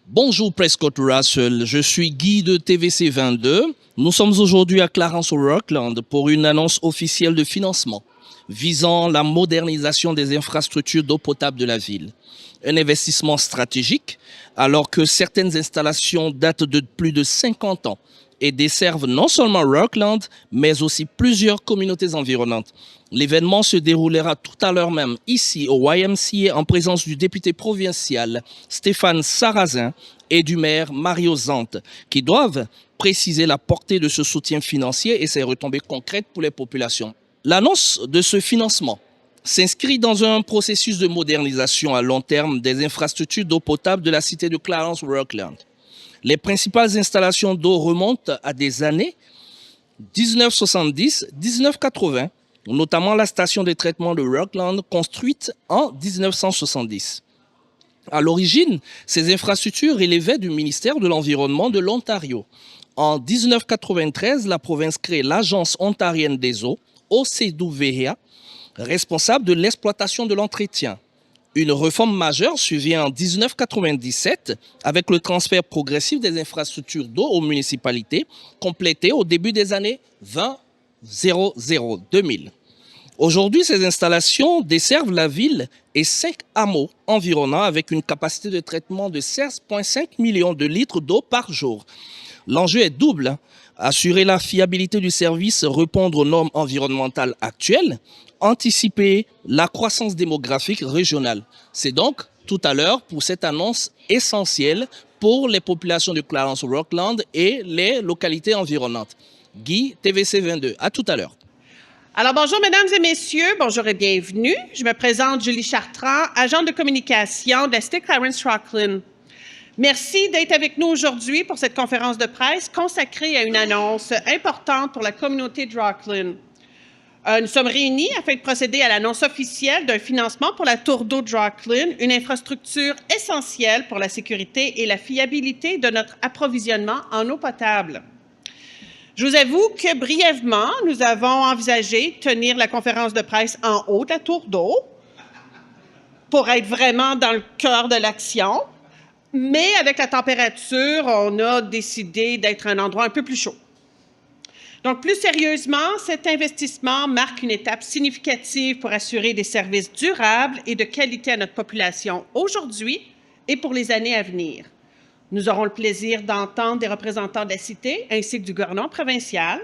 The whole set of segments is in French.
Bonjour Prescott Russell, je suis Guy de TVC 22. Nous sommes aujourd'hui à Clarence-Rockland pour une annonce officielle de financement visant la modernisation des infrastructures d'eau potable de la ville. Un investissement stratégique alors que certaines installations datent de plus de 50 ans et desservent non seulement Rockland, mais aussi plusieurs communautés environnantes. L'événement se déroulera tout à l'heure même ici au YMCA en présence du député provincial Stéphane Sarrazin et du maire Mario Zante, qui doivent préciser la portée de ce soutien financier et ses retombées concrètes pour les populations. L'annonce de ce financement s'inscrit dans un processus de modernisation à long terme des infrastructures d'eau potable de la cité de Clarence-Rockland. Les principales installations d'eau remontent à des années 1970-1980, notamment la station de traitement de Rockland construite en 1970. À l'origine, ces infrastructures relevaient du ministère de l'Environnement de l'Ontario. En 1993, la province crée l'Agence ontarienne des eaux, OCWA, responsable de l'exploitation de l'entretien. Une réforme majeure survient en 1997 avec le transfert progressif des infrastructures d'eau aux municipalités, complété au début des années 2000. Aujourd'hui, ces installations desservent la ville et 5 hameaux environnants avec une capacité de traitement de 16,5 millions de litres d'eau par jour. L'enjeu est double, assurer la fiabilité du service, répondre aux normes environnementales actuelles, anticiper la croissance démographique régionale. C'est donc tout à l'heure pour cette annonce essentielle pour les populations de Clarence-Rockland et les localités environnantes. Guy, TVC 22, à tout à l'heure. Alors, bonjour, mesdames et messieurs, bonjour et bienvenue. Je me présente Julie Chartrand, agente de communication de la cité Clarence-Rockland. Merci d'être avec nous aujourd'hui pour cette conférence de presse consacrée à une annonce importante pour la communauté de Rockland. Nous sommes réunis afin de procéder à l'annonce officielle d'un financement pour la tour d'eau de Rockland, une infrastructure essentielle pour la sécurité et la fiabilité de notre approvisionnement en eau potable. Je vous avoue que brièvement, nous avons envisagé de tenir la conférence de presse en haut de la tour d'eau pour être vraiment dans le cœur de l'action. Mais avec la température, on a décidé d'être un endroit un peu plus chaud. Donc, plus sérieusement, cet investissement marque une étape significative pour assurer des services durables et de qualité à notre population aujourd'hui et pour les années à venir. Nous aurons le plaisir d'entendre des représentants de la cité ainsi que du gouvernement provincial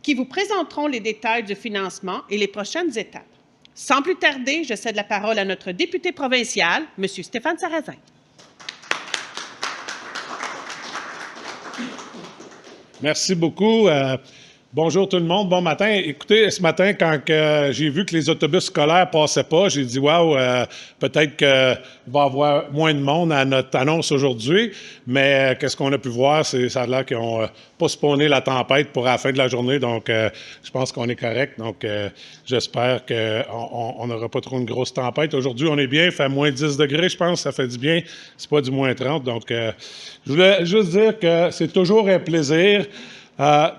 qui vous présenteront les détails du financement et les prochaines étapes. Sans plus tarder, je cède la parole à notre député provincial, M. Stéphane Sarrazin. Merci beaucoup. Bonjour tout le monde, bon matin. Écoutez, ce matin, quand j'ai vu que les autobus scolaires passaient pas, j'ai dit « Wow, peut-être qu'il va y avoir moins de monde à notre annonce aujourd'hui. » Mais qu'est-ce qu'on a pu voir, ça a l'air qu'ils ont postponé la tempête pour la fin de la journée, donc je pense qu'on est correct. Donc j'espère qu'on n'aura pas trop une grosse tempête. Aujourd'hui, on est bien, il fait moins 10 degrés, je pense, ça fait du bien. C'est pas du moins 30, donc je voulais juste dire que c'est toujours un plaisir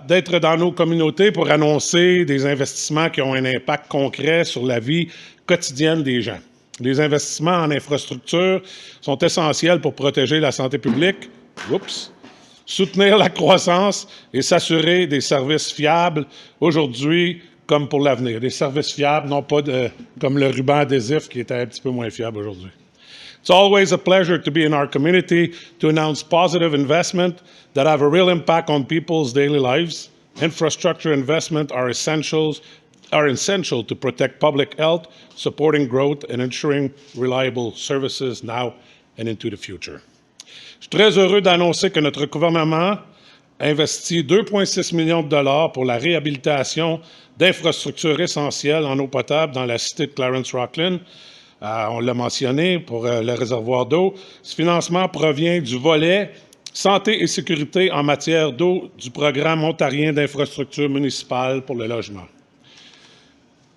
d'être dans nos communautés pour annoncer des investissements qui ont un impact concret sur la vie quotidienne des gens. Les investissements en infrastructure sont essentiels pour protéger la santé publique, soutenir la croissance et s'assurer des services fiables aujourd'hui comme pour l'avenir. Des services fiables, non pas comme le ruban adhésif qui était un petit peu moins fiable aujourd'hui. It's always a pleasure to be in our community to announce positive investment that have a real impact on people's daily lives. Infrastructure investment are essential to protect public health, supporting growth, and ensuring reliable services now and into the future. Je suis très heureux d'annoncer que notre gouvernement investit 2,6 millions de dollars pour la réhabilitation d'infrastructures essentielles en eau potable dans la cité de Clarence-Rockland. On l'a mentionné pour le réservoir d'eau. Ce financement provient du volet santé et sécurité en matière d'eau du programme ontarien d'infrastructure municipale pour le logement.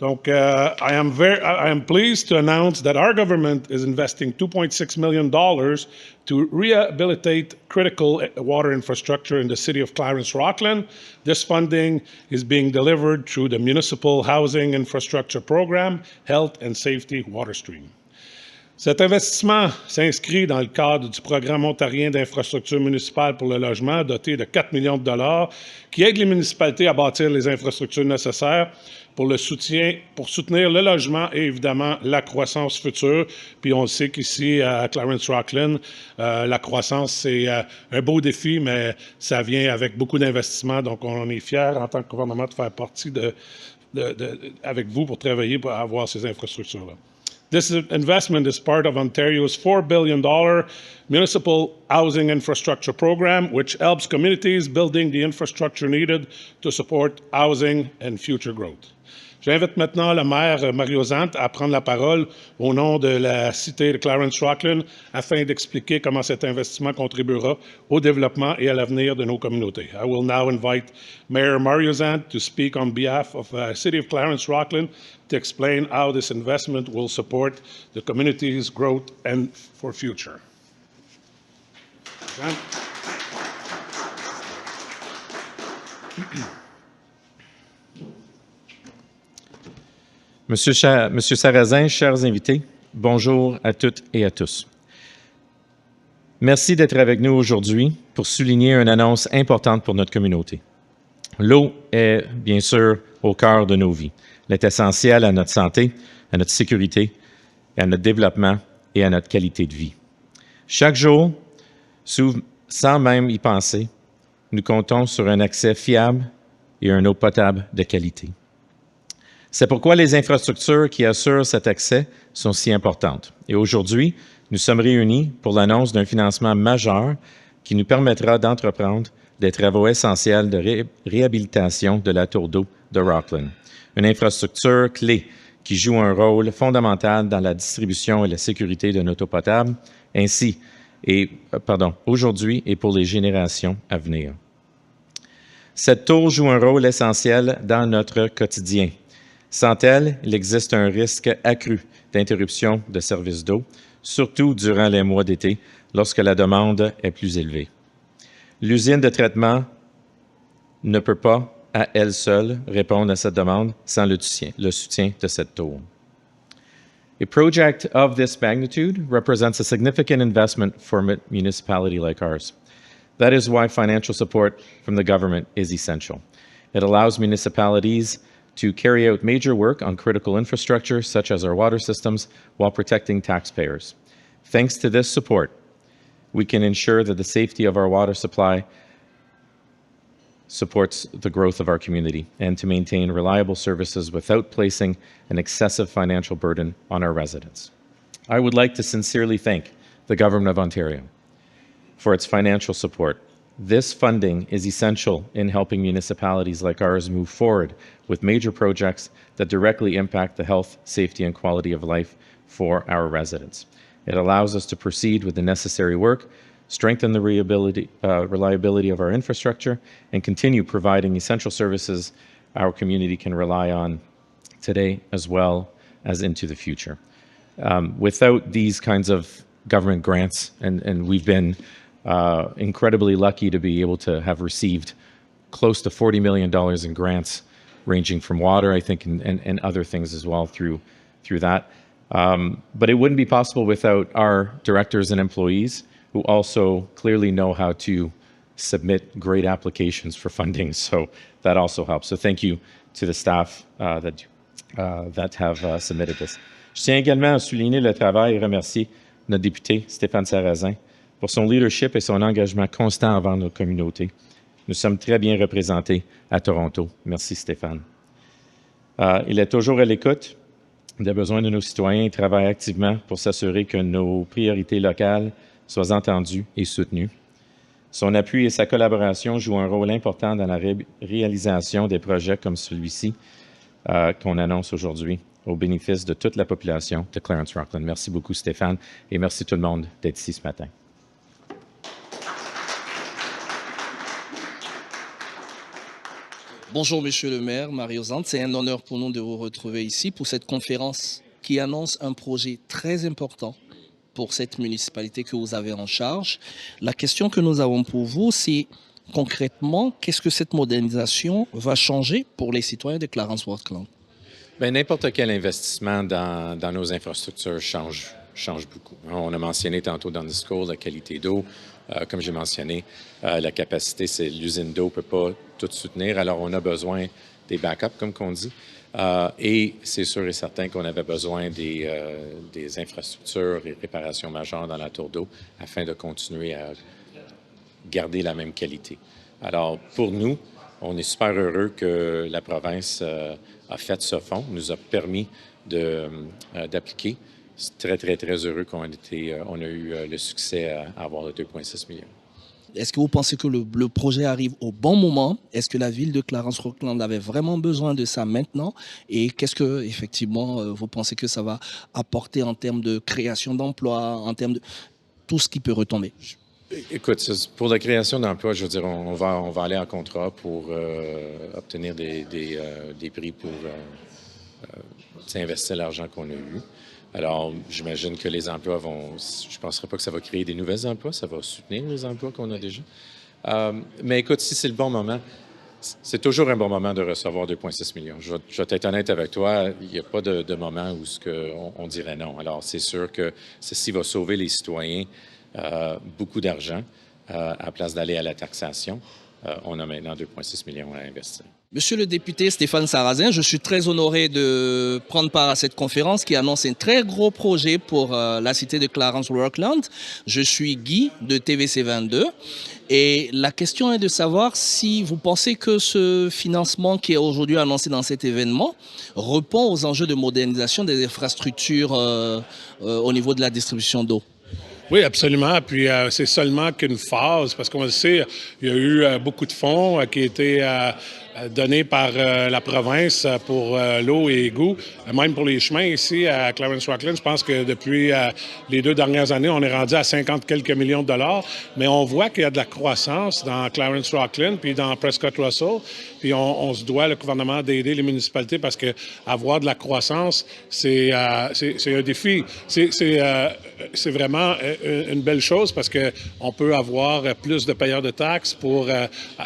Donc, I am pleased to announce that our government is investing $2.6 million to rehabilitate critical water infrastructure in the city of Clarence-Rockland. This funding is being delivered through the Municipal Housing Infrastructure Program, Health and Safety Water Stream. Cet investissement s'inscrit dans le cadre du programme ontarien d'infrastructures municipales pour le logement, doté de 4 millions de dollars, qui aide les municipalités à bâtir les infrastructures nécessaires pour soutenir le logement et évidemment la croissance future. Puis on le sait qu'ici, à Clarence-Rocklin, la croissance, c'est un beau défi, mais ça vient avec beaucoup d'investissements. Donc, on est fiers en tant que gouvernement de faire partie avec vous pour travailler pour avoir ces infrastructures-là. This investment is part of Ontario's $4 billion municipal housing infrastructure program, which helps communities building the infrastructure needed to support housing and future growth. J'invite maintenant le maire Mario Zant à prendre la parole au nom de la cité de Clarence-Rocklin afin d'expliquer comment cet investissement contribuera au développement et à l'avenir de nos communautés. I will now invite Mayor Mario Zant to speak on behalf of the City of Clarence-Rocklin to explain how this investment will support the community's growth and for future. Zant. Monsieur Sarrazin, chers invités, bonjour à toutes et à tous. Merci d'être avec nous aujourd'hui pour souligner une annonce importante pour notre communauté. L'eau est bien sûr au cœur de nos vies. Elle est essentielle à notre santé, à notre sécurité, à notre développement et à notre qualité de vie. Chaque jour, sans même y penser, nous comptons sur un accès fiable et une eau potable de qualité. C'est pourquoi les infrastructures qui assurent cet accès sont si importantes. Et aujourd'hui, nous sommes réunis pour l'annonce d'un financement majeur qui nous permettra d'entreprendre des travaux essentiels de réhabilitation de la tour d'eau de Rocklin. Une infrastructure clé qui joue un rôle fondamental dans la distribution et la sécurité de notre eau potable, aujourd'hui et pour les générations à venir. Cette tour joue un rôle essentiel dans notre quotidien. Sans elle, il existe un risque accru d'interruption de services d'eau, surtout durant les mois d'été, lorsque la demande est plus élevée. L'usine de traitement ne peut pas, à elle seule, répondre à cette demande sans le soutien de cette tour. A project of this magnitude represents a significant investment for a municipality like ours. That is why financial support from the government is essential. It allows municipalities to carry out major work on critical infrastructure, such as our water systems, while protecting taxpayers. Thanks to this support, we can ensure that the safety of our water supply supports the growth of our community and to maintain reliable services without placing an excessive financial burden on our residents. I would like to sincerely thank the Government of Ontario for its financial support. This funding is essential in helping municipalities like ours move forward with major projects that directly impact the health, safety, and quality of life for our residents. It allows us to proceed with the necessary work, strengthen the reliability of our infrastructure, and continue providing essential services our community can rely on today as well as into the future. Without these kinds of government grants, and we've been incredibly lucky to be able to have received close to $40 million in grants, ranging from water, I think, and other things as well through that. But it wouldn't be possible without our directors and employees who also clearly know how to submit great applications for funding. So that also helps. So thank you to the staff that have submitted this. Je tiens également à souligner le travail et remercier notre député Stéphane Sarrazin pour son leadership et son engagement constant envers notre communauté. Nous sommes très bien représentés à Toronto. Merci Stéphane. Il est toujours à l'écoute des besoins de nos citoyens et travaille activement pour s'assurer que nos priorités locales soient entendues et soutenues. Son appui et sa collaboration jouent un rôle important dans la réalisation des projets comme celui-ci qu'on annonce aujourd'hui au bénéfice de toute la population de Clarence-Rocklin. Merci beaucoup Stéphane et merci tout le monde d'être ici ce matin. Bonjour, Monsieur le maire, Mario Zant. C'est un honneur pour nous de vous retrouver ici pour cette conférence qui annonce un projet très important pour cette municipalité que vous avez en charge. La question que nous avons pour vous, c'est concrètement, qu'est-ce que cette modernisation va changer pour les citoyens de Clarence-Rocklin? N'importe quel investissement dans nos infrastructures change change beaucoup. On a mentionné tantôt dans le discours la qualité d'eau. Comme j'ai mentionné, la capacité, c'est l'usine d'eau ne peut pas tout soutenir, alors on a besoin des backups, comme qu'on dit. Et c'est sûr et certain qu'on avait besoin des infrastructures et réparations majeures dans la tour d'eau afin de continuer à garder la même qualité. Alors, pour nous, on est super heureux que la province a fait ce fonds, nous a permis d'appliquer. C'est très, très, très heureux qu'on a eu le succès à avoir le 2,6 millions. Est-ce que vous pensez que le projet arrive au bon moment? Est-ce que la ville de Clarence-Rockland avait vraiment besoin de ça maintenant? Et qu'est-ce que, effectivement, vous pensez que ça va apporter en termes de création d'emplois, en termes de tout ce qui peut retomber? Écoute, pour la création d'emplois, je veux dire, on va aller en contrat pour obtenir des prix pour investir l'argent qu'on a eu. Alors, j'imagine que les emplois je ne penserais pas que ça va créer des nouveaux emplois, ça va soutenir les emplois qu'on a déjà. Mais écoute, si c'est le bon moment, c'est toujours un bon moment de recevoir 2,6 millions. Je vais être honnête avec toi, il n'y a pas de moment où on dirait non. Alors, c'est sûr que ceci va sauver les citoyens beaucoup d'argent à place d'aller à la taxation. On a maintenant 2,6 millions à investir. Monsieur le député Stéphane Sarrazin, je suis très honoré de prendre part à cette conférence qui annonce un très gros projet pour la cité de Clarence-Rockland. Je suis Guy de TVC 22 et la question est de savoir si vous pensez que ce financement qui est aujourd'hui annoncé dans cet événement répond aux enjeux de modernisation des infrastructures au niveau de la distribution d'eau. Oui, absolument. Puis c'est seulement qu'une phase, parce qu'on le sait, il y a eu beaucoup de fonds qui étaient donnés par la province pour l'eau et l'égout. Même pour les chemins ici à Clarence-Rockland, je pense que depuis les 2 dernières années, on est rendu à 50 quelques millions de dollars. Mais on voit qu'il y a de la croissance dans Clarence-Rockland puis dans Prescott-Russell. Puis on se doit, le gouvernement, d'aider les municipalités parce que avoir de la croissance, c'est un défi. C'est vraiment une belle chose parce qu'on peut avoir plus de payeurs de taxes pour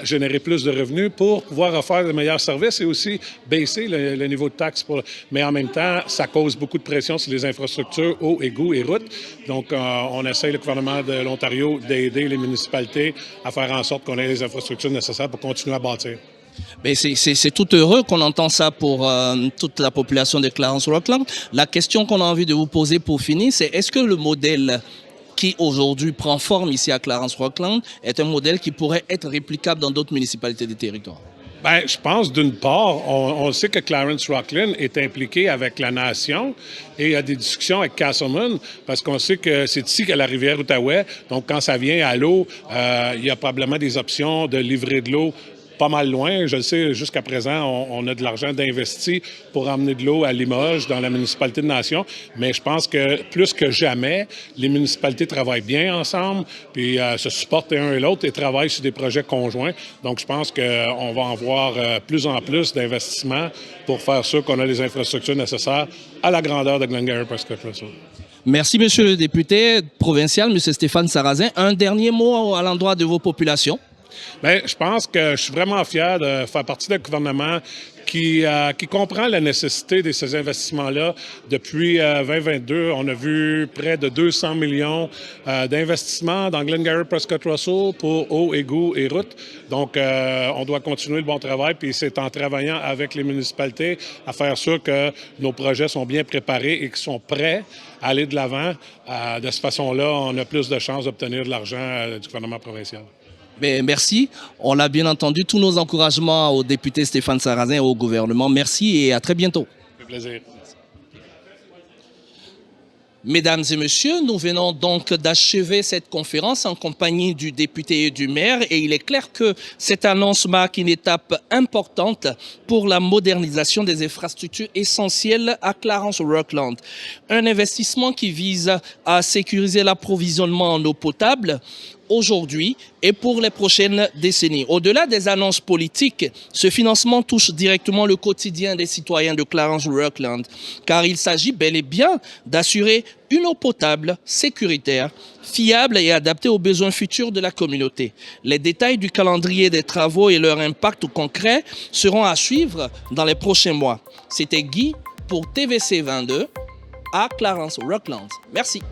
générer plus de revenus, pour pouvoir offrir de meilleurs services et aussi baisser le niveau de taxes. Mais en même temps, ça cause beaucoup de pression sur les infrastructures, eau, égouts et routes. Donc, on essaie, le gouvernement de l'Ontario, d'aider les municipalités à faire en sorte qu'on ait les infrastructures nécessaires pour continuer à bâtir. Mais c'est tout heureux qu'on entend ça pour toute la population de Clarence-Rockland. La question qu'on a envie de vous poser pour finir, c'est est-ce que le modèle qui aujourd'hui prend forme ici à Clarence-Rockland est un modèle qui pourrait être réplicable dans d'autres municipalités du territoire? Bien, je pense d'une part, on sait que Clarence-Rockland est impliqué avec la nation et il y a des discussions avec Castleman parce qu'on sait que c'est ici qu'à la rivière Outaouais. Donc, quand ça vient à l'eau, il y a probablement des options de livrer de l'eau pas mal loin. Je le sais, jusqu'à présent, on a de l'argent d'investi pour emmener de l'eau à Limoges, dans la municipalité de Nation. Mais je pense que plus que jamais, les municipalités travaillent bien ensemble, puis se supportent un et l'autre et travaillent sur des projets conjoints. Donc, je pense qu'on va en voir plus en plus d'investissements pour faire sûr qu'on a les infrastructures nécessaires à la grandeur de Glengarry Prescott Russell. Merci, monsieur le député provincial, monsieur Stéphane Sarrazin. Un dernier mot à l'endroit de vos populations? Bien, je pense que je suis vraiment fier de faire partie d'un gouvernement qui comprend la nécessité de ces investissements-là. Depuis 2022, on a vu près de 200 millions d'investissements dans Glengarry Prescott Russell pour eau, égouts et routes. Donc, on doit continuer le bon travail, puis c'est en travaillant avec les municipalités à faire sûr que nos projets sont bien préparés et qu'ils sont prêts à aller de l'avant. De cette façon-là, on a plus de chances d'obtenir de l'argent du gouvernement provincial. Bien, merci. On a bien entendu tous nos encouragements au député Stéphane Sarrazin et au gouvernement. Merci et à très bientôt. Ça fait plaisir. Mesdames et messieurs, nous venons donc d'achever cette conférence en compagnie du député et du maire et il est clair que cette annonce marque une étape importante pour la modernisation des infrastructures essentielles à Clarence-Rockland. Un investissement qui vise à sécuriser l'approvisionnement en eau potable aujourd'hui et pour les prochaines décennies. Au-delà des annonces politiques, ce financement touche directement le quotidien des citoyens de Clarence-Rockland, car il s'agit bel et bien d'assurer une eau potable, sécuritaire, fiable et adaptée aux besoins futurs de la communauté. Les détails du calendrier des travaux et leur impact concret seront à suivre dans les prochains mois. C'était Guy pour TVC 22 à Clarence Rockland. Merci.